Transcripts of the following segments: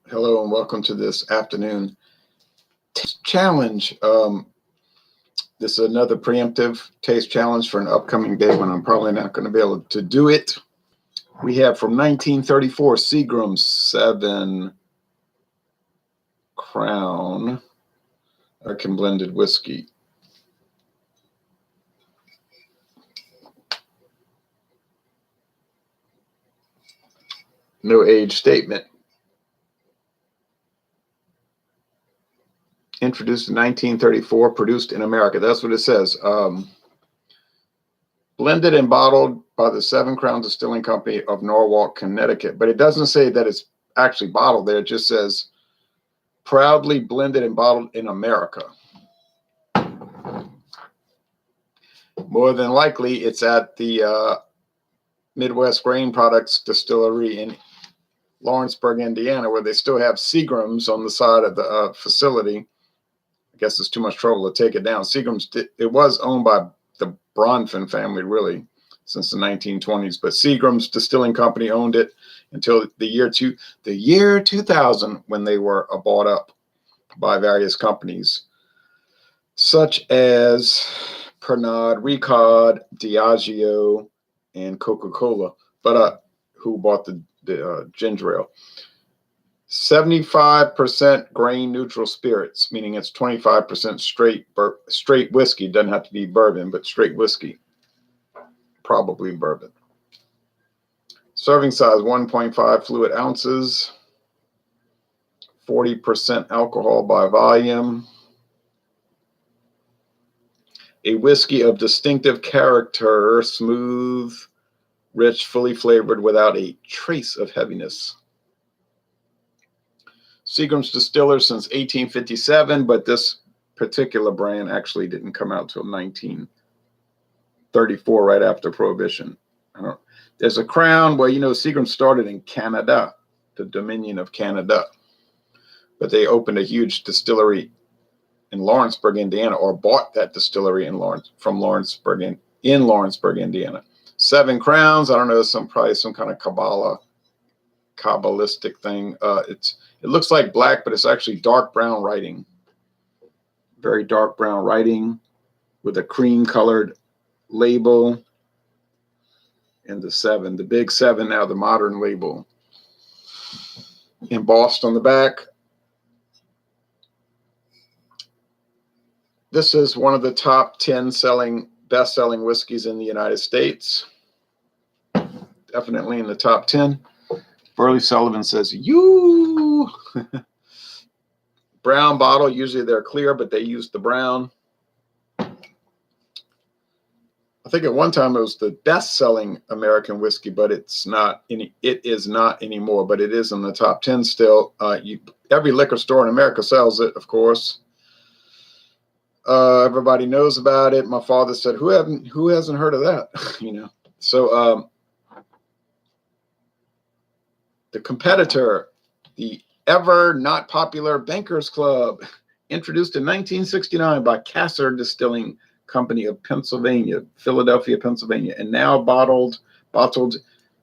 Hello and welcome to this afternoon taste challenge. This is another preemptive taste challenge for an upcoming day when I'm probably not going to be able to do it. We have from 1934 Seagram 7 Crown American blended whiskey. No age statement. Introduced in 1934, produced in America. That's what it says. Blended and bottled by the Seven Crown Distilling Company of Norwalk, Connecticut. But it doesn't say that it's actually bottled there. It just says proudly blended and bottled in America. More than likely, it's at the Midwest Grain Products Distillery in Lawrenceburg, Indiana, where they still have Seagrams on the side of the facility. I guess it's too much trouble to take it down. Seagram's, it was owned by the Bronfen family, really, since the 1920s. But Seagram's Distilling Company owned it until the year 2000, when they were bought up by various companies, such as Pernod Ricard, Diageo, and Coca-Cola. But who bought the ginger ale? 75% grain neutral spirits, meaning it's 25% straight whiskey. Doesn't have to be bourbon, but straight whiskey, probably bourbon. Serving size 1.5 fluid ounces, 40% alcohol by volume. A whiskey of distinctive character, smooth, rich, fully flavored, without a trace of heaviness. Seagram's distiller since 1857, but this particular brand actually didn't come out till 1934, right after Prohibition. There's a Crown. Well, Seagram started in Canada, the Dominion of Canada, but they opened a huge distillery in Lawrenceburg, Indiana, or bought that distillery from Lawrenceburg in Lawrenceburg, Indiana. Seven Crowns. I don't know, probably some kind of Kabbalistic thing. It looks like black, but it's actually dark brown writing. Very dark brown writing with a cream colored label. And the big seven, now the modern label, embossed on the back. This is one of the top 10 best-selling whiskeys in the United States. Definitely in the top 10. Burley Sullivan says, you. Brown bottle. Usually they're clear, but they use the brown. I think at one time it was the best-selling American whiskey, but it is not anymore. But it is in the top 10 still. Every liquor store in America sells it, of course. Everybody knows about it. My father said, "Who hasn't heard of that?" So the competitor, the ever not popular Bankers Club, introduced in 1969 by Kasser Distilling Company of Pennsylvania, Philadelphia, Pennsylvania, and now bottled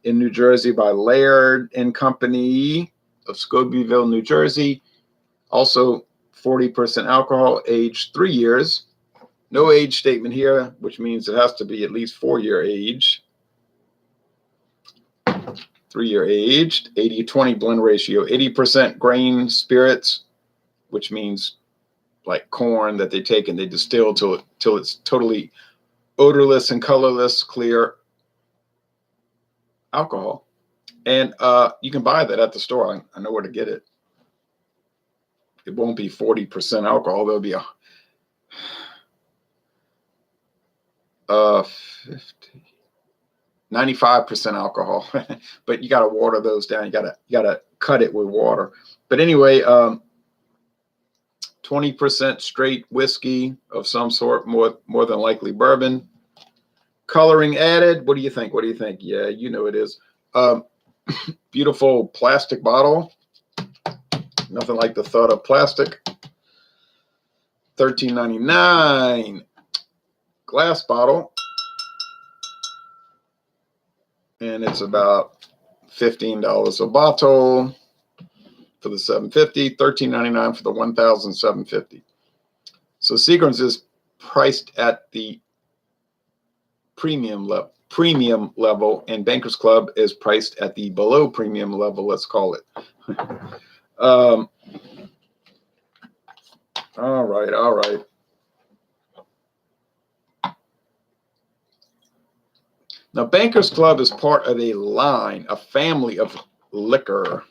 in New Jersey by Laird Company of Scobeyville, New Jersey. Also 40% alcohol, aged 3 years. No age statement here, which means it has to be at least 4-year age. 3-year aged, 80-20 blend ratio, 80% grain spirits, which means like corn that they take and they distill till it's totally odorless and colorless, clear alcohol. And you can buy that at the store. I know where to get it. It won't be 40% alcohol. There'll be 95% alcohol, but you got to water those down. You gotta cut it with water. But anyway, 20% straight whiskey of some sort, more than likely bourbon. Coloring added. What do you think? Yeah, you know it is. Beautiful plastic bottle. Nothing like the thought of plastic. $13.99. Glass bottle. And it's about $15 a bottle. for the 750, $13.99 for the 1,750. So Seagram's is priced at the premium level, and Bankers Club is priced at the below premium level, let's call it. All right. Now, Bankers Club is part of a line, a family of liquor.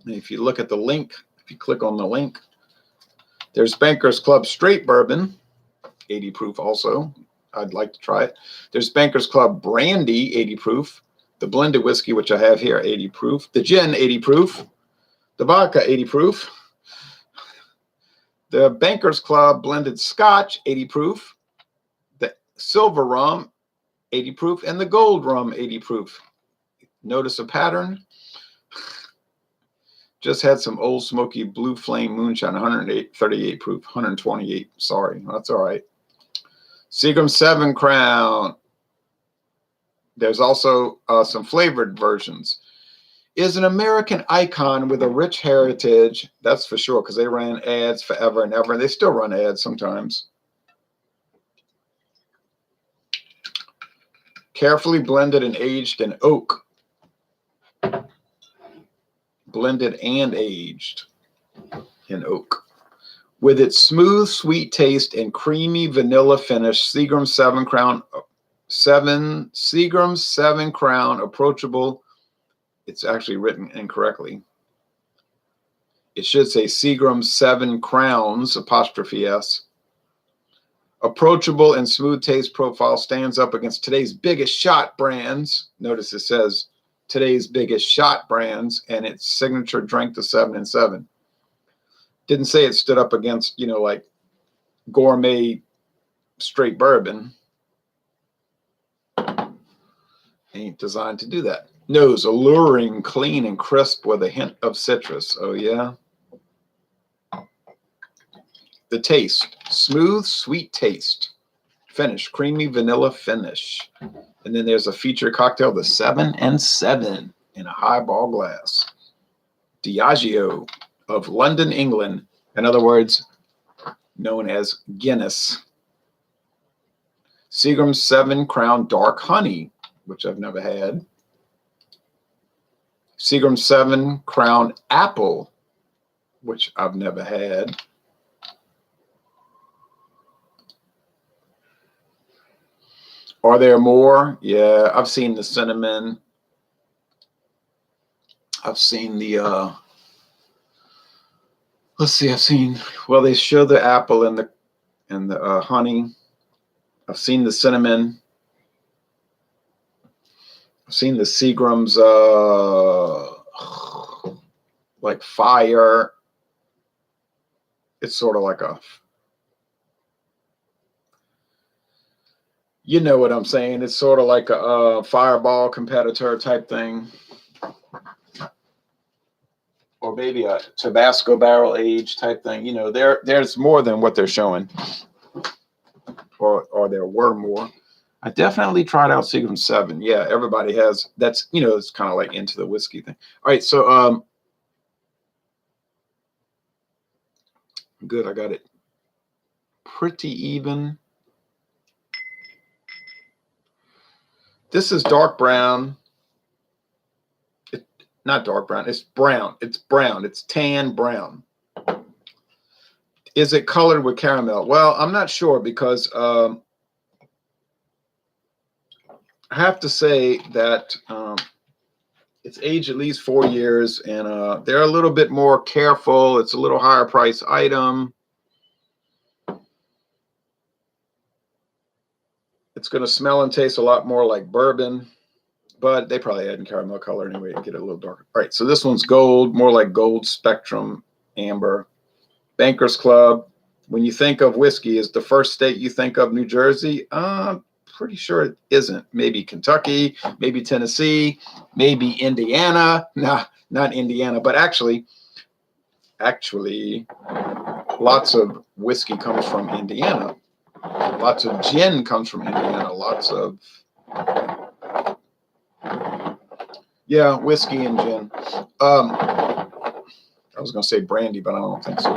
And if you look at the link, if you click on the link, there's Bankers Club Straight Bourbon, 80 proof also. I'd like to try it. There's Bankers Club Brandy, 80 proof. The blended whiskey, which I have here, 80 proof. The gin, 80 proof. The vodka, 80 proof. The Bankers Club blended scotch, 80 proof. The silver rum, 80 proof. And the gold rum, 80 proof. Notice a pattern. Just had some Old Smoky Blue Flame Moonshine, 138 proof, 128. Sorry, that's all right. Seagram 7 Crown. There's also some flavored versions. Is an American icon with a rich heritage. That's for sure, because they ran ads forever and ever, and they still run ads sometimes. Carefully blended and aged in oak. Blended and aged in oak. With its smooth, sweet taste and creamy vanilla finish, Seagram's 7 Crown approachable. It's actually written incorrectly. It should say Seagram's 7 Crowns, apostrophe S. Approachable and smooth taste profile stands up against today's biggest shot brands. Notice it says today's biggest shot brands, and its signature drink, the 7 and 7. Didn't say it stood up against, like gourmet straight bourbon. Ain't designed to do that. Nose alluring, clean, and crisp with a hint of citrus. Oh, yeah. The taste, smooth, sweet taste. Finish, creamy vanilla finish. And then there's a featured cocktail, the 7 and 7 in a highball glass. Diageo of London, England. In other words, known as Guinness. Seagram's 7 Crown Dark Honey, which I've never had. Seagram's 7 Crown Apple, which I've never had. Are there more? Yeah, I've seen the cinnamon. I've seen the, let's see, well, they show the apple and the honey. I've seen the cinnamon. I've seen the Seagram's, like fire. It's sort of like a, you know what I'm saying? It's sort of like a fireball competitor type thing. Or maybe a Tabasco barrel age type thing. There's more than what they're showing. Or there were more. I definitely tried out Seagram 7. Yeah, everybody has. That's, it's kind of like into the whiskey thing. All right, so good. I got it pretty even. This is dark brown. Not dark brown. It's brown. It's brown. It's tan brown. Is it colored with caramel? Well, I'm not sure because I have to say that it's aged at least 4 years, and they're a little bit more careful. It's a little higher price item. It's going to smell and taste a lot more like bourbon, but they probably add in caramel color anyway to get it a little darker. All right, so this one's gold, more like gold spectrum amber. Bankers Club. When you think of whiskey, is the first state you think of New Jersey? Pretty sure it isn't. Maybe Kentucky, maybe Tennessee, maybe Indiana. Nah, not Indiana, but actually, lots of whiskey comes from Indiana. Lots of gin comes from Indiana. Lots of, Yeah, whiskey and gin. I was going to say brandy, but I don't think so.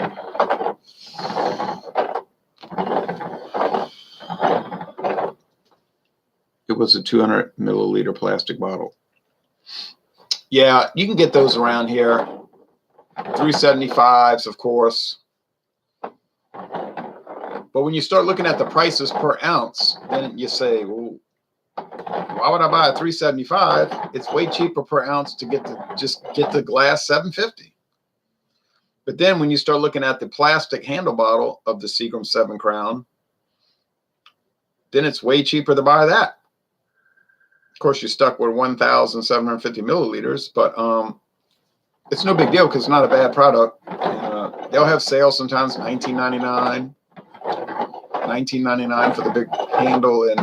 It was a 200 milliliter plastic bottle. Yeah, you can get those around here. 375s, of course. But when you start looking at the prices per ounce, then you say, well, why would I buy a 375? It's way cheaper per ounce to get the glass 750. But then when you start looking at the plastic handle bottle of the Seagram 7 Crown, then it's way cheaper to buy that. Of course, you're stuck with 1,750 milliliters, but it's no big deal because it's not a bad product. They'll have sales sometimes $19.99. $19.99 for the big handle, and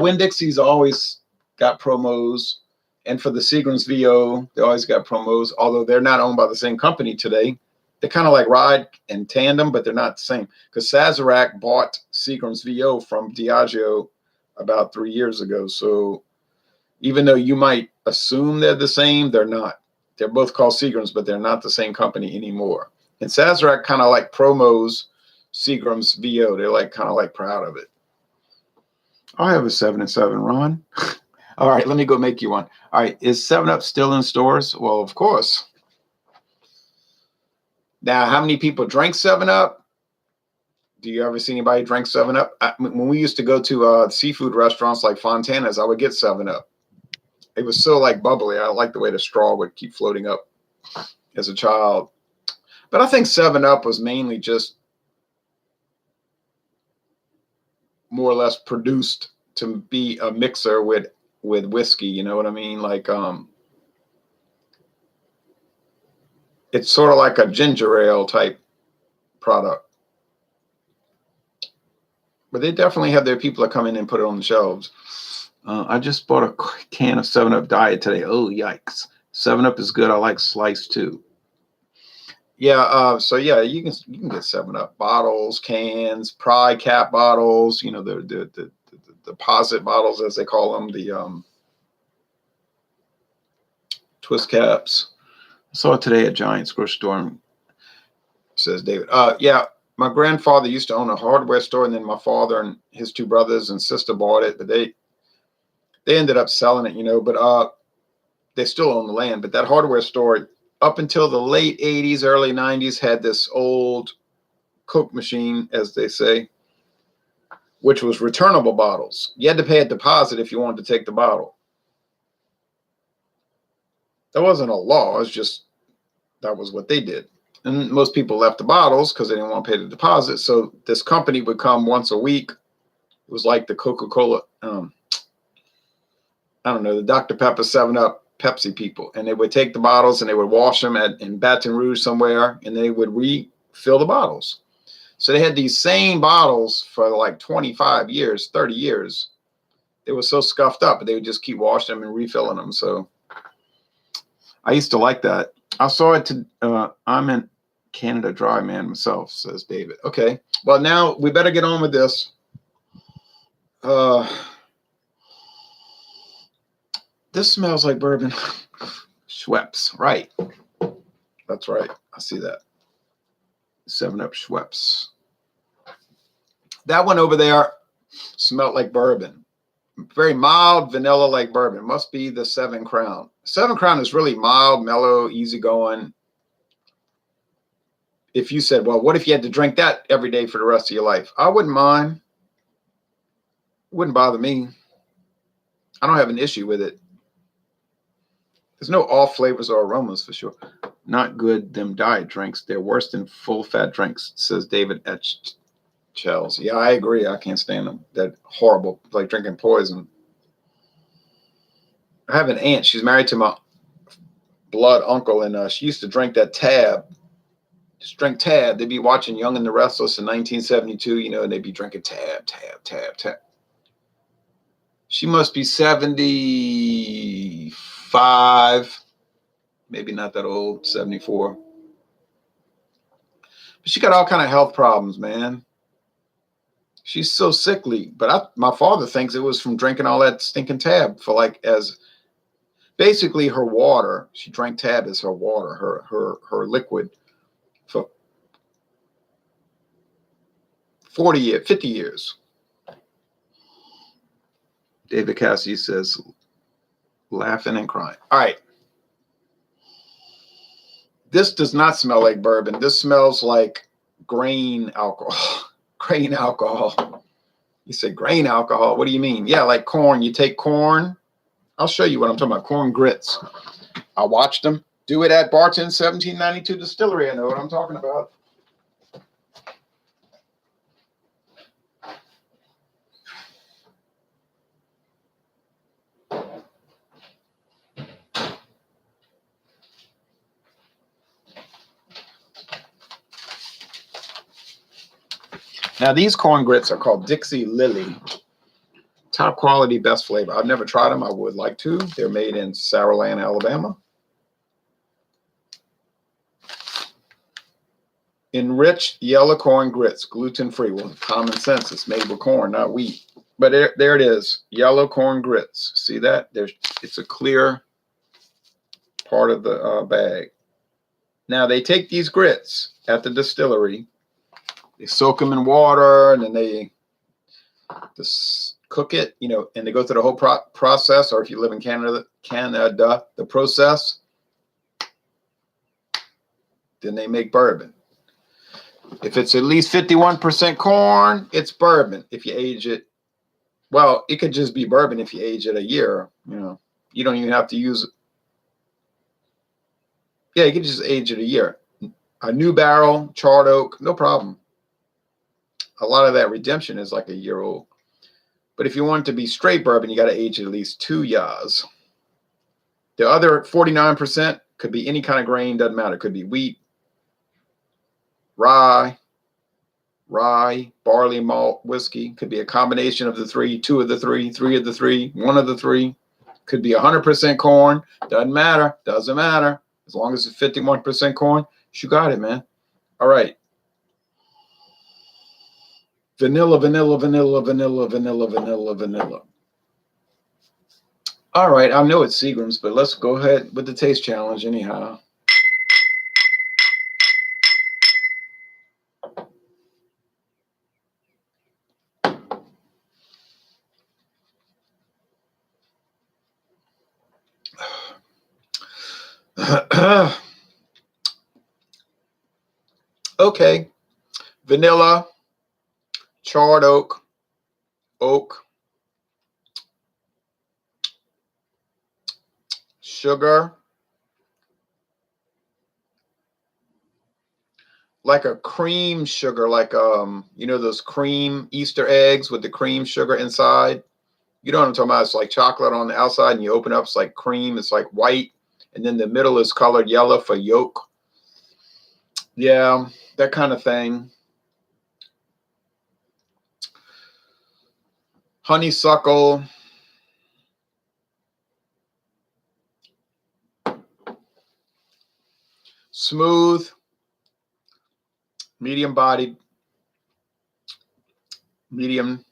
Winn-Dixie's always got promos, and for the Seagram's VO, they always got promos. Although they're not owned by the same company today, they kind of like ride in tandem, but they're not the same. Because Sazerac bought Seagram's VO from Diageo about 3 years ago, so even though you might assume they're the same, they're not. They're both called Seagram's, but they're not the same company anymore. And Sazerac kind of like promos Seagram's VO. They're like kind of like proud of it. I'll have a 7 and 7, Ron. All right, let me go make you one. All right, is 7-Up still in stores? Well, of course. Now, how many people drank 7-Up? Do you ever see anybody drink 7-Up? When we used to go to seafood restaurants like Fontana's, I would get 7-Up. It was so like bubbly. I liked the way the straw would keep floating up as a child. But I think 7-Up was mainly just more or less produced to be a mixer with whiskey. You know what I mean? Like, it's sort of like a ginger ale type product. But they definitely have their people that come in and put it on the shelves. I just bought a can of 7-Up Diet today. Oh, yikes. 7-Up is good. I like Slice too. Yeah, so yeah, you can get 7-Up bottles, cans, pry cap bottles, you know, the deposit bottles as they call them, the twist caps. I saw it today at Giant's grocery store, says David. Yeah, my grandfather used to own a hardware store, and then my father and his 2 brothers and sister bought it, but they ended up selling it, you know, but they still own the land. But that hardware store, up until the late 80s, early 90s, had this old Coke machine, as they say, which was returnable bottles. You had to pay a deposit if you wanted to take the bottle. That wasn't a law. It's just that was what they did. And most people left the bottles because they didn't want to pay the deposit. So this company would come once a week. It was like the Coca-Cola, I don't know, the Dr. Pepper 7-Up Pepsi people. And they would take the bottles and they would wash them in Baton Rouge somewhere, and they would refill the bottles. So they had these same bottles for like 25 years, 30 years. They were so scuffed up, but they would just keep washing them and refilling them. So I used to like that. I saw it I'm in Canada Dry man myself, says David. Okay. Well, now we better get on with this. This smells like bourbon. Schweppes, right. That's right. I see that. 7-Up Schweppes. That one over there smelled like bourbon. Very mild vanilla like bourbon. Must be the 7 Crown. 7 Crown is really mild, mellow, easygoing. If you said, well, what if you had to drink that every day for the rest of your life? I wouldn't mind. It wouldn't bother me. I don't have an issue with it. There's no off flavors or aromas for sure. Not good, them diet drinks. They're worse than full fat drinks, says David Etchells. Yeah, I agree. I can't stand them. They're horrible, like drinking poison. I have an aunt. She's married to my blood uncle, and she used to drink that Tab. Just drink Tab. They'd be watching Young and the Restless in 1972, you know, and they'd be drinking Tab. She must be 75, maybe not that old, 74. But she got all kind of health problems, man. She's so sickly. But my father thinks it was from drinking all that stinking tab for like as basically her water. She drank tab as her water, her liquid for 40 years, 50 years. David Cassidy says, laughing and crying. All right. This does not smell like bourbon. This smells like grain alcohol. Grain alcohol. You say grain alcohol. What do you mean? Yeah, like corn. You take corn. I'll show you what I'm talking about. Corn grits. I watched them do it at Barton 1792 Distillery. I know what I'm talking about. Now, these corn grits are called Dixie Lily. Top quality, best flavor. I've never tried them. I would like to. They're made in Saraland, Alabama. Enriched yellow corn grits, gluten-free. Well, common sense. It's made with corn, not wheat. But there it is. Yellow corn grits. See that? It's a clear part of the bag. Now, they take these grits at the distillery. They soak them in water, and then they just cook it, you know, and they go through the whole process. Or if you live in Canada, the process. Then they make bourbon. If it's at least 51% corn, it's bourbon. If you age it, well, it could just be bourbon if you age it a year. You know, you don't even have to use it. Yeah, you can just age it a year. A new barrel, charred oak, no problem. A lot of that redemption is like a year old. But if you want it to be straight bourbon, you got to age it at least 2 years. The other 49% could be any kind of grain, doesn't matter. It could be wheat, rye, barley, malt, whiskey. Could be a combination of the three, 2 of the 3, 3 of the 3, 1 of the 3. Could be 100% corn. Doesn't matter. Doesn't matter. As long as it's 51% corn, you got it, man. All right. Vanilla, vanilla, vanilla, vanilla, vanilla, vanilla, vanilla. All right, I know it's Seagram's, but let's go ahead with the taste challenge anyhow. Okay, vanilla, charred oak, sugar, like a cream sugar, like you know those cream Easter eggs with the cream sugar inside. You know what I'm talking about? It's like chocolate on the outside, and you open up, it's like cream. It's like white, and then the middle is colored yellow for yolk. Yeah, that kind of thing. Honeysuckle. Smooth, medium bodied, medium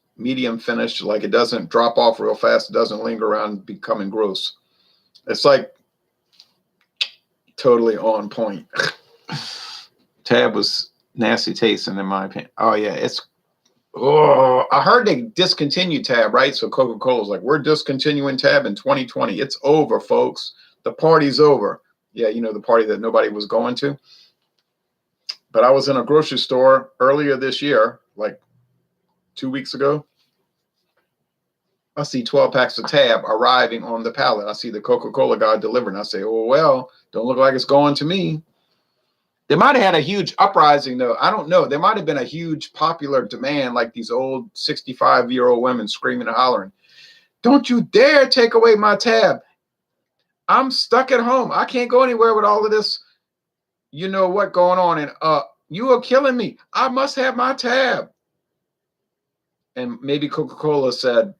finished. Like it doesn't drop off real fast. It doesn't linger around becoming gross. It's like totally on point. Tab was nasty tasting in my opinion. Oh yeah, I heard they discontinued Tab, right? So Coca-Cola's like, we're discontinuing Tab in 2020. It's over, folks. The party's over. Yeah, you know, the party that nobody was going to. But I was in a grocery store earlier this year, like 2 weeks ago. I see 12 packs of Tab arriving on the pallet. I see the Coca-Cola guy delivering. I say, oh, well, don't look like it's going to me. They might have had a huge uprising, though. I don't know. There might have been a huge popular demand, like these old 65-year-old women screaming and hollering, don't you dare take away my Tab. I'm stuck at home. I can't go anywhere with all of this, you know what, going on. And you are killing me. I must have my Tab. And maybe Coca-Cola said,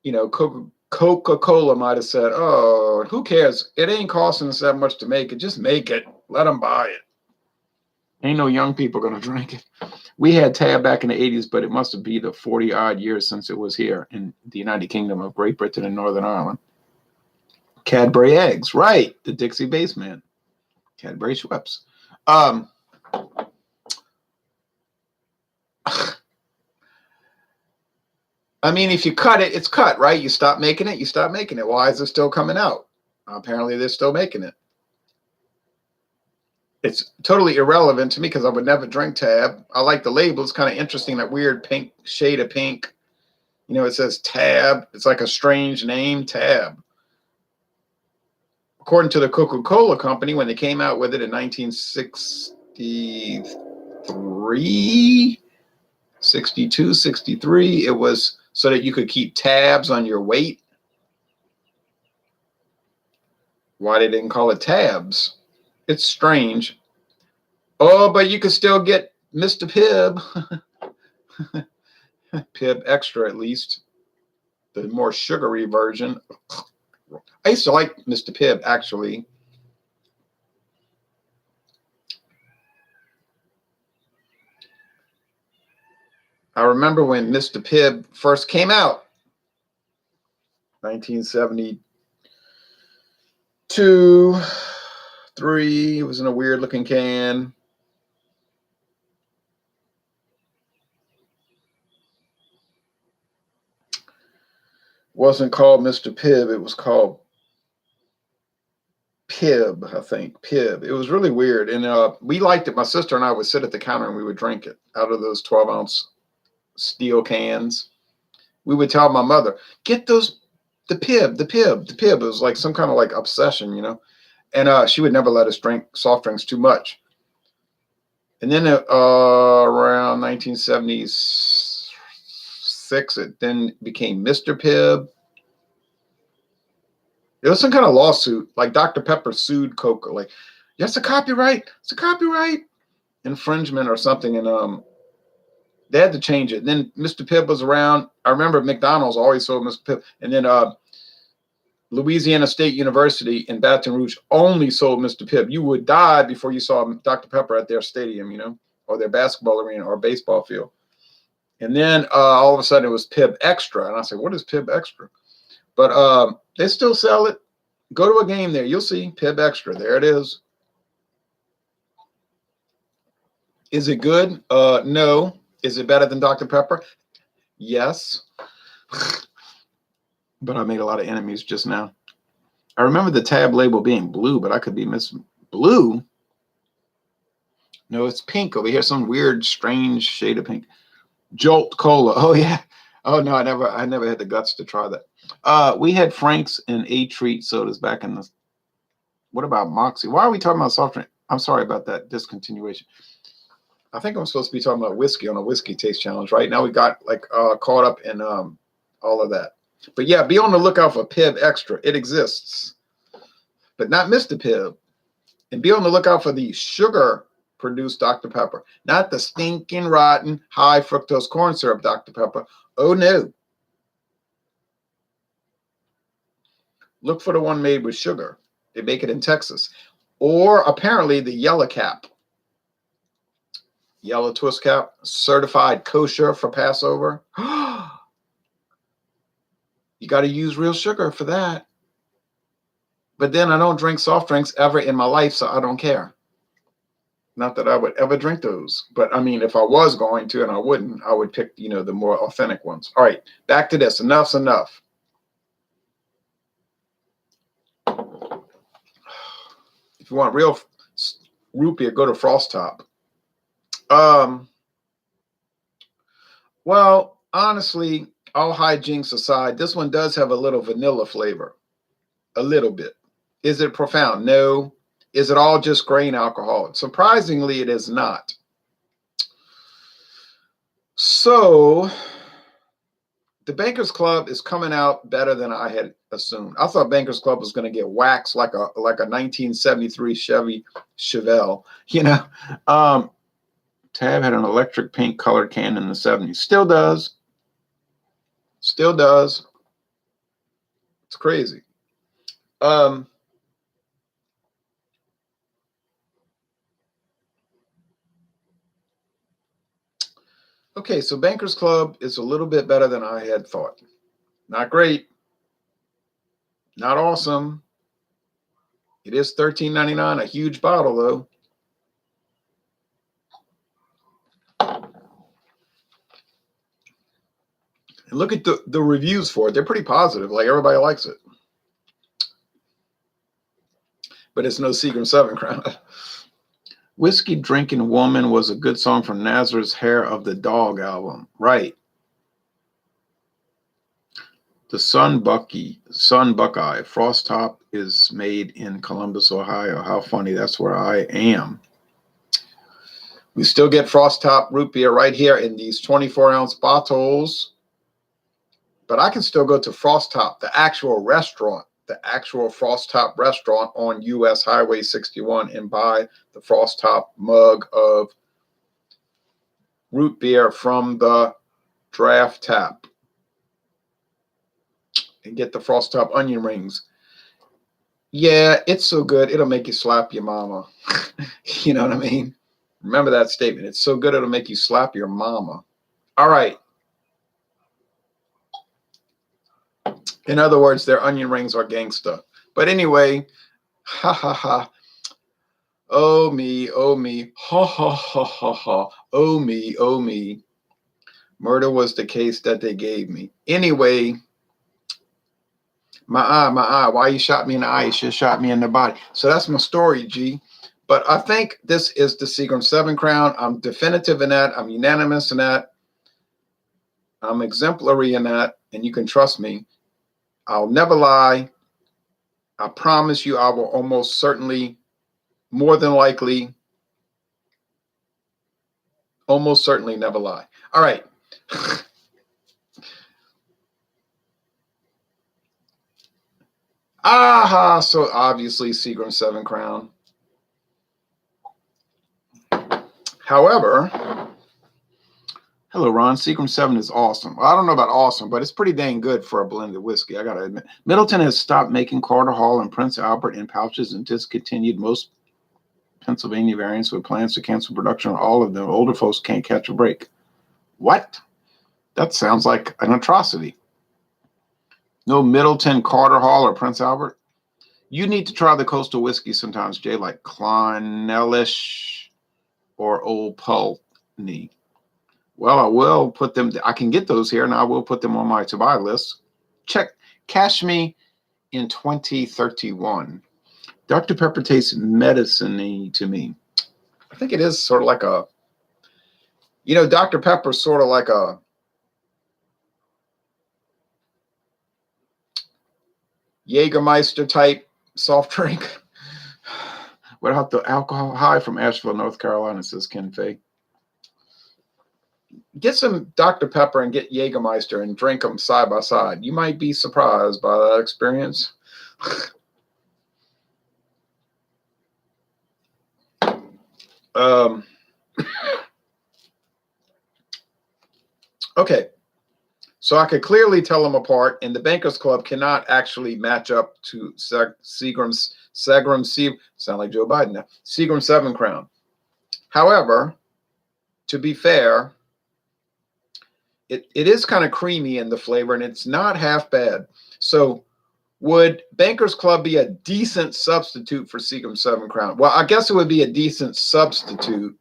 you know, Coca-Cola might have said, oh, who cares? It ain't costing us that much to make it. Just make it. Let them buy it. Ain't no young people going to drink it. We had Tab back in the 80s, but it must have been the 40-odd years since it was here in the United Kingdom of Great Britain and Northern Ireland. Cadbury eggs, right? The Dixie Baseman. Cadbury Schweppes. I mean, if you cut it, it's cut, right? You stop making it, you stop making it. Why is it still coming out? Apparently, they're still making it. It's totally irrelevant to me because I would never drink Tab. I like the label. It's kind of interesting, that weird pink shade of pink. You know, it says Tab. It's like a strange name, Tab. According to the Coca-Cola Company, when they came out with it in 1963, 62, 63, it was so that you could keep tabs on your weight. Why they didn't call it Tabs? It's strange. Oh, but you could still get Mr. Pibb. Pibb Extra, at least. The more sugary version. I used to like Mr. Pibb, actually. I remember when Mr. Pibb first came out. 1972, 3. It was in a weird looking can. Wasn't called Mr. Pibb. It was called Pibb, I think. Pibb. It was really weird. And we liked it. My sister and I would sit at the counter and we would drink it out of those 12-ounce steel cans. We would tell my mother, get those, the Pibb, the Pibb, the Pibb. It was like some kind of like obsession, you know. And she would never let us drink soft drinks too much. And then around 1976, it then became Mr. Pibb. There was some kind of lawsuit, like Dr. Pepper sued Coca, like, that's a copyright. It's a copyright infringement or something. And they had to change it. And then Mr. Pibb was around. I remember McDonald's always sold Mr. Pibb. And then Louisiana State University in Baton Rouge only sold Mr. Pibb. You would die before you saw Dr. Pepper at their stadium, you know, or their basketball arena or baseball field. And then all of a sudden it was Pibb Extra. And I said, what is Pibb Extra? But they still sell it. Go to a game there. You'll see Pibb Extra. There it is. Is it good? No. Is it better than Dr. Pepper? Yes. But I made a lot of enemies just now. I remember the tab label being blue, but I could be missing blue. No, it's pink over here. Some weird, strange shade of pink. Jolt Cola. Oh yeah. Oh no, I never had the guts to try that. We had Frank's and A Treat sodas back in the. What about Moxie? Why are we talking about soft drink? I'm sorry about that discontinuation. I think I'm supposed to be talking about whiskey on a whiskey taste challenge. Right now we got like caught up in all of that. But yeah, be on the lookout for Pibb Extra. It exists, but not Mr. Pibb. And be on the lookout for the sugar-produced Dr. Pepper, not the stinking rotten high fructose corn syrup Dr. Pepper. Oh no. Look for the one made with sugar. They make it in Texas. Or apparently the yellow cap. Yellow twist cap, certified kosher for Passover. You got to use real sugar for that. But then I don't drink soft drinks ever in my life, so I don't care. Not that I would ever drink those. But I mean, if I was going to, and I wouldn't, I would pick, you know, the more authentic ones. All right, back to this. Enough's enough. If you want real root beer, go to Frost Top. Well, honestly, all hijinks aside, this one does have a little vanilla flavor. A little bit. Is it profound? No. Is it all just grain alcohol? Surprisingly, it is not. So the Bankers Club is coming out better than I had assumed. I thought Bankers Club was going to get waxed like a 1973 Chevy Chevelle. You know, Tab had an electric pink colored can in the 70s. Still does. Still does. It's crazy. Okay, so Bankers Club is a little bit better than I had thought. Not great, not awesome. It is $13.99, a huge bottle though. And look at the reviews for it. They're pretty positive. Like everybody likes it. But it's no Seagram 7 Crown. Whiskey Drinking Woman was a good song from Nazareth's Hair of the Dog album. Right. The Sun Buckeye Frost Top is made in Columbus, Ohio. How funny. That's where I am. We still get Frost Top root beer right here in these 24-ounce bottles. But I can still go to Frost Top, the actual restaurant, the actual Frost Top restaurant on US Highway 61 and buy the Frost Top mug of root beer from the draft tap and get the Frost Top onion rings. Yeah, it's so good. It'll make you slap your mama. You know what I mean? Remember that statement. It's so good it'll make you slap your mama. All right. In other words, their onion rings are gangsta. But anyway, ha ha ha. Oh me, ha ha ha ha ha. Oh me. Murder was the case that they gave me. Anyway, my eye. Why you shot me in the eye? You should have shot me in the body. So that's my story, G. But I think this is the Seagram 7 Crown. I'm definitive in that. I'm unanimous in that. I'm exemplary in that. And you can trust me. I'll never lie. I promise you I will almost certainly, more than likely, almost certainly never lie. All right. Aha, so obviously Seagram 7 Crown. However, hello, Ron. Seagram 7 is awesome. Well, I don't know about awesome, but it's pretty dang good for a blended whiskey, I got to admit. Middleton has stopped making Carter Hall and Prince Albert in pouches and discontinued most Pennsylvania variants with plans to cancel production on all of them. Older folks can't catch a break. What? That sounds like an atrocity. No Middleton, Carter Hall, or Prince Albert? You need to try the coastal whiskey sometimes, Jay, like Clonelish or Old Pulteney. Well, I will put them, I can get those here, and I will put them on my to-buy list. Cash me in 2031. Dr. Pepper tastes medicine-y to me. I think it is sort of like a, you know, Dr. Pepper is sort of like a Jägermeister type soft drink without the alcohol. Hi from Asheville, North Carolina, says Ken Fay. Get some Dr. Pepper and get Jägermeister and drink them side by side. You might be surprised by that experience. Okay, so I could clearly tell them apart, and the Bankers Club cannot actually match up to Seagram, sound like Joe Biden now, Seagram 7 Crown. However, to be fair, it is kind of creamy in the flavor, and it's not half bad. So would Bankers Club be a decent substitute for Seagram 7 Crown? Well, I guess it would be a decent substitute.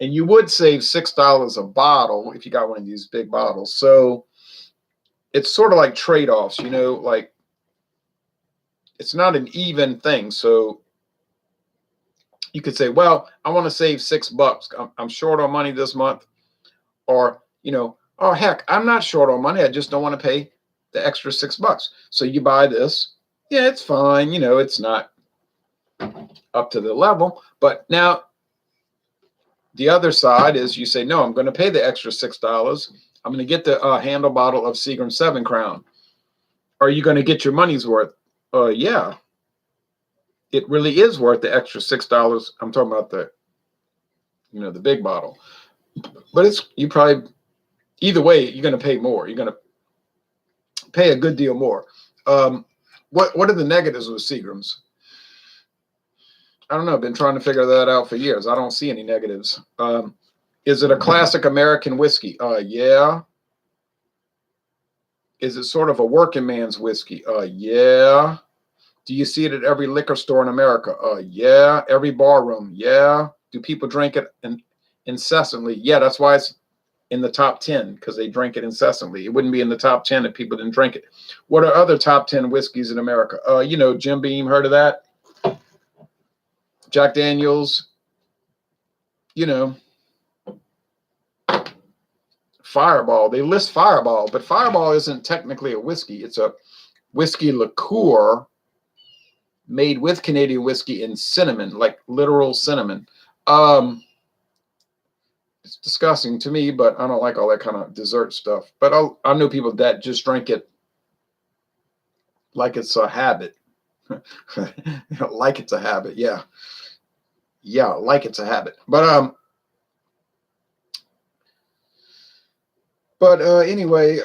And you would save $6 a bottle if you got one of these big bottles. So it's sort of like trade-offs, you know, like it's not an even thing. So you could say, well, I want to save $6. I'm short on money this month. Or, you know, oh, heck, I'm not short on money. I just don't want to pay the extra $6. So you buy this. Yeah, it's fine. You know, it's not up to the level. But now the other side is you say, no, I'm going to pay the extra $6. I'm going to get the handle bottle of Seagram 7 Crown. Are you going to get your money's worth? Yeah. It really is worth the extra $6. I'm talking about the, you know, the big bottle. But it's, you probably, either way, you're going to pay more. You're going to pay a good deal more. What are the negatives with Seagrams? I don't know. I've been trying to figure that out for years. I don't see any negatives. Is it a classic American whiskey? Yeah. Is it sort of a working man's whiskey? Yeah. Do you see it at every liquor store in America? Yeah. Every bar room? Yeah. Do people drink it incessantly? Yeah, that's why it's in the top 10, because they drink it incessantly. It wouldn't be in the top 10 if people didn't drink it. What are other top 10 whiskeys in America? Jim Beam, heard of that? Jack Daniels, Fireball. They list Fireball, but Fireball isn't technically a whiskey. It's a whiskey liqueur made with Canadian whiskey and cinnamon, like literal cinnamon. It's disgusting to me, but I don't like all that kind of dessert stuff. But I know people that just drink it like it's a habit. Like it's a habit. Yeah. Like it's a habit. But anyway,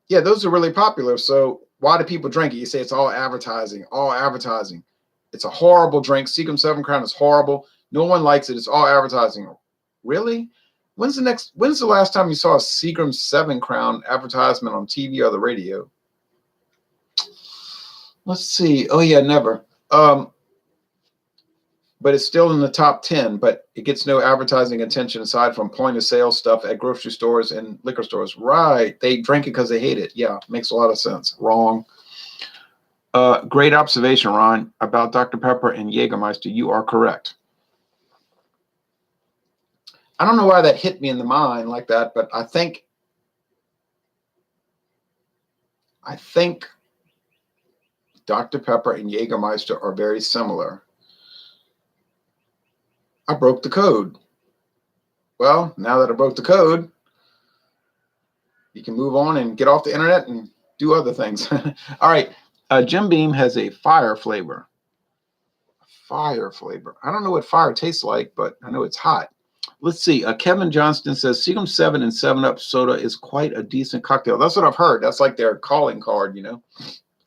yeah, those are really popular. So why do people drink it? You say it's all advertising, all advertising. It's a horrible drink. Seagram 7 Crown is horrible. No one likes it. It's all advertising. Really? When's the last time you saw a Seagram 7 Crown advertisement on TV or the radio? Let's see. Oh yeah, never. But it's still in the top 10, but it gets no advertising attention aside from point of sale stuff at grocery stores and liquor stores. Right. They drink it because they hate it. Yeah, makes a lot of sense. Wrong. Great observation, Ron, about Dr. Pepper and Jägermeister. You are correct. I don't know why that hit me in the mind like that, but I think Dr. Pepper and Jägermeister are very similar. I broke the code. Well, now that I broke the code, you can move on and get off the internet and do other things. All right. Jim Beam has a fire flavor. Fire flavor. I don't know what fire tastes like, but I know it's hot. Let's see. Kevin Johnston says Seagram 7 and 7-Up soda is quite a decent cocktail. That's what I've heard. That's like their calling card,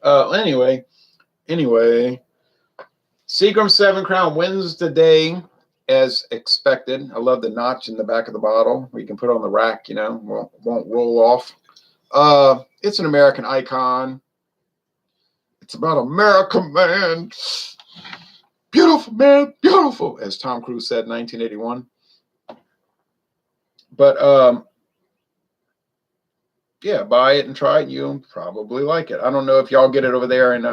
Anyway, Seagram 7 Crown wins the day as expected. I love the notch in the back of the bottle where you can put it on the rack, won't roll off. It's an American icon. It's about America, man. Beautiful, man. Beautiful, as Tom Cruise said in 1981. But yeah, buy it and try it. You'll probably like it. I don't know if y'all get it over there in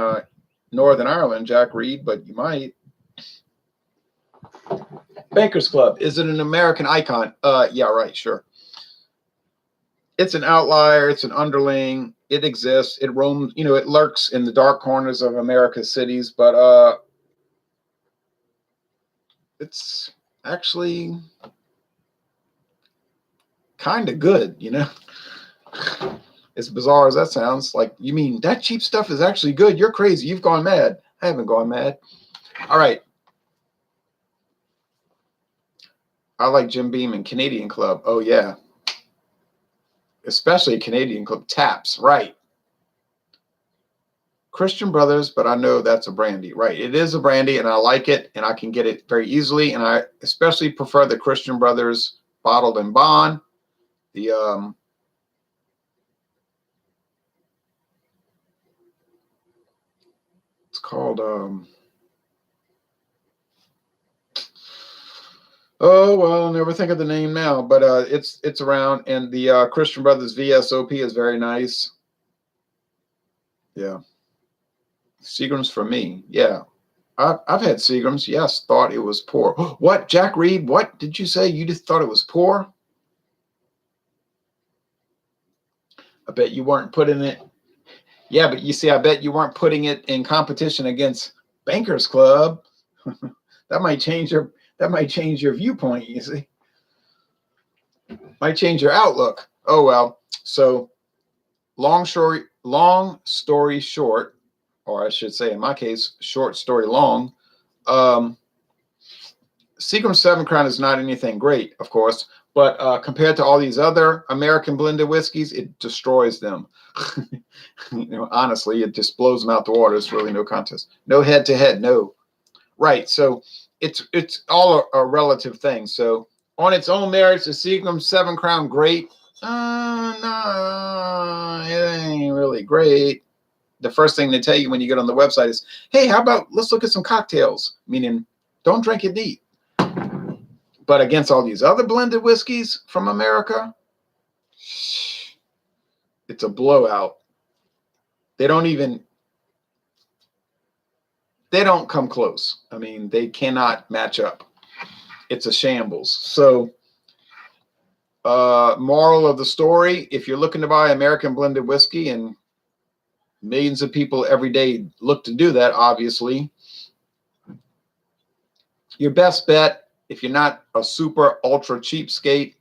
Northern Ireland, Jack Reed, but you might. Bankers Club. Is it an American icon? Yeah, right, sure. It's an outlier. It's an underling. It exists. It roams, it lurks in the dark corners of America's cities, but it's actually kind of good, As bizarre as that sounds. Like, you mean that cheap stuff is actually good? You're crazy. You've gone mad. I haven't gone mad. All right. I like Jim Beam and Canadian Club. Oh, yeah. Especially Canadian Club. Taps, right. Christian Brothers, but I know that's a brandy. Right. It is a brandy, and I like it, and I can get it very easily, and I especially prefer the Christian Brothers bottled in bond. The it's called oh, well, I'll never think of the name now, but it's around, and the Christian Brothers VSOP is very nice. Yeah. Seagram's for me. Yeah. I've had Seagram's. Yes. Thought it was poor. What? Jack Reed? What did you say? You just thought it was poor? I bet you weren't putting it. Yeah, but you see, I bet you weren't putting it in competition against Bankers Club. That might change your viewpoint, you see. Might change your outlook. Oh well. So long story short, or I should say in my case, short story long, Seagram 7 Crown is not anything great, of course, but compared to all these other American blended whiskeys, it destroys them. Honestly, it just blows them out the water. It's really no contest. No head to head, no. Right. So it's all a relative thing. So on its own merits, is Seagram 7 Crown great? No, it ain't really great. The first thing they tell you when you get on the website is, hey, how about let's look at some cocktails, meaning don't drink it neat. But against all these other blended whiskeys from America, it's a blowout. They don't come close. I mean, they cannot match up. It's a shambles. So, moral of the story, if you're looking to buy American blended whiskey, and millions of people every day look to do that, obviously, your best bet, if you're not a super ultra cheapskate,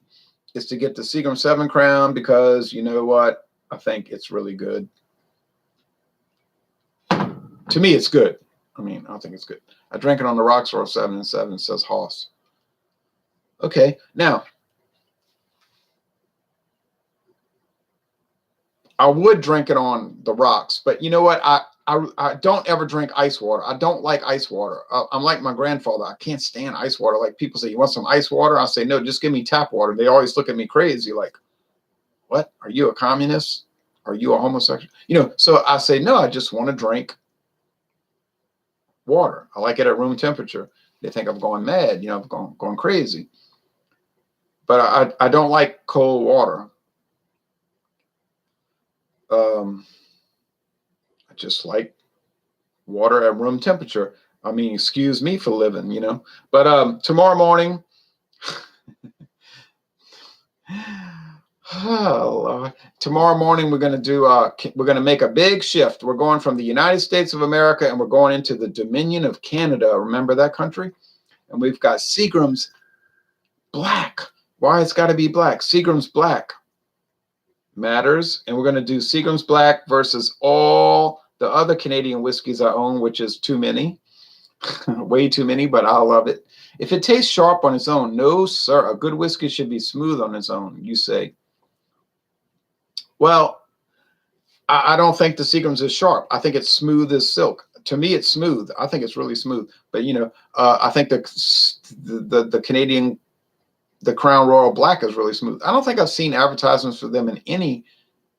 is to get the Seagram 7 Crown, because you know what? I think it's really good. To me, it's good. I mean, I think it's good. I drank it on the rocks for 7 and 7, says Hoss. Okay, now I would drink it on the rocks, but you know what? I don't ever drink ice water. I don't like ice water. I'm like my grandfather. I can't stand ice water. Like people say, you want some ice water? I say, no, just give me tap water. They always look at me crazy like, what? Are you a communist? Are you a homosexual? You know, so I say, no, I just want to drink water. I like it at room temperature. They think I'm going mad, you know, I'm going crazy. But I don't like cold water. I just like water at room temperature. I mean, excuse me for living, you know. But tomorrow morning, oh Lord. Tomorrow morning we're going to do we're going to make a big shift. We're going from the United States of America and we're going into the Dominion of Canada. Remember that country? And we've got Seagram's Black. Why it's got to be black? Seagram's Black matters, and we're going to do Seagram's Black versus all the other Canadian whiskeys I own, which is too many. Way too many, but I love it. If it tastes sharp on its own, no sir, a good whiskey should be smooth on its own, you say. Well, I don't think the Seagram's is sharp. I think it's smooth as silk. To me, it's smooth. I think it's really smooth. But you know, I think the Canadian, the Crown Royal Black is really smooth. I don't think I've seen advertisements for them in any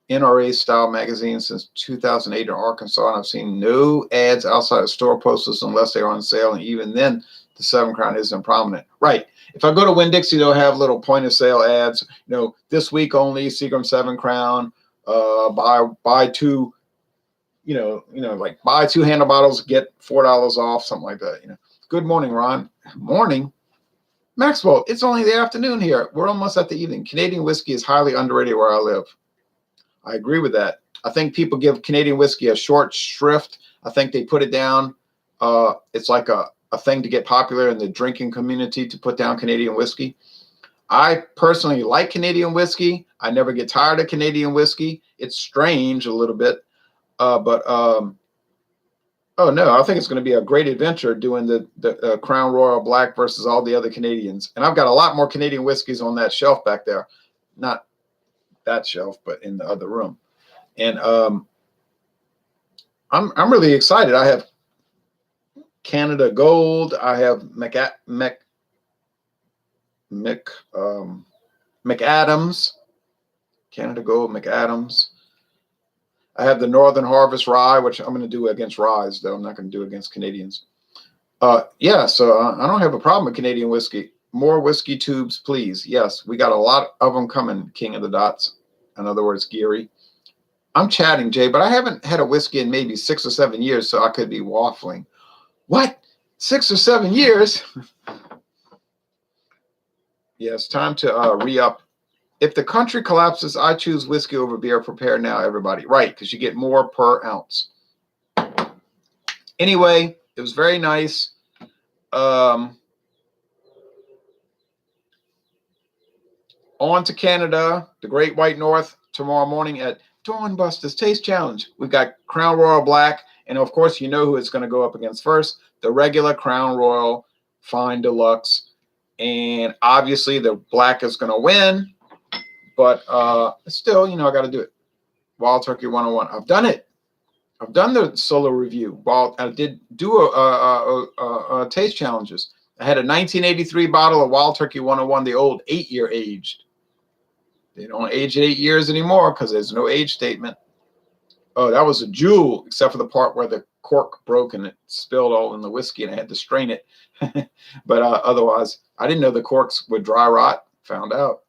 NRA style magazine since 2008 in Arkansas, and I've seen no ads outside of store posters unless they're on sale, and even then the 7 Crown isn't prominent. Right. If I go to Winn-Dixie, they'll have little point of sale ads, you know, this week only Seagram 7 Crown, buy two, you know, like buy 2 handle bottles, get $4 off, something like that, you know. Good morning, Ron. Morning. Maxwell, it's only the afternoon here. We're almost at the evening. Canadian whiskey is highly underrated where I live. I agree with that. I think people give Canadian whiskey a short shrift. I think they put it down. It's like a thing to get popular in the drinking community, to put down Canadian whiskey. I personally like Canadian whiskey. I never get tired of Canadian whiskey. It's strange a little bit. Oh no, I think it's going to be a great adventure doing the Crown Royal Black versus all the other Canadians. And I've got a lot more Canadian whiskeys on that shelf back there. Not that shelf, but in the other room. And I'm really excited. I have Canada Gold. I have McAdams. Canada Gold, McAdams. I have the Northern Harvest Rye, which I'm going to do against ryes, though I'm not going to do against Canadians. Yeah, so I don't have a problem with Canadian whiskey. More whiskey tubes, please. Yes, we got a lot of them coming, King of the Dots. In other words, Geary. I'm chatting, Jay, but I haven't had a whiskey in maybe 6 or 7 years, so I could be waffling. What? 6 or 7 years? Yeah, it's time to re-up. If the country collapses, I choose whiskey over beer. Prepare now, everybody. Right, because you get more per ounce. Anyway, it was very nice. On to Canada, the Great White North, tomorrow morning at Dawnbusters Taste Challenge. We've got Crown Royal Black, and of course, you know who it's going to go up against first, the regular Crown Royal Fine Deluxe. And obviously, the Black is going to win, but still, you know, I got to do it. Wild Turkey 101. I've done it. I've done the solo review. While I did do a taste challenges, I had a 1983 bottle of Wild Turkey 101, the old 8-year aged. They don't age at 8 years anymore because there's no age statement. Oh, that was a jewel, except for the part where the cork broke and it spilled all in the whiskey and I had to strain it. But otherwise, I didn't know the corks would dry rot. Found out.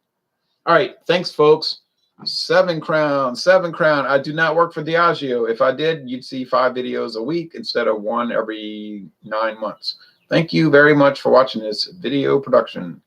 All right. Thanks, folks. 7 Crown, 7 Crown. I do not work for Diageo. If I did, you'd see 5 videos a week instead of 1 every 9 months. Thank you very much for watching this video production.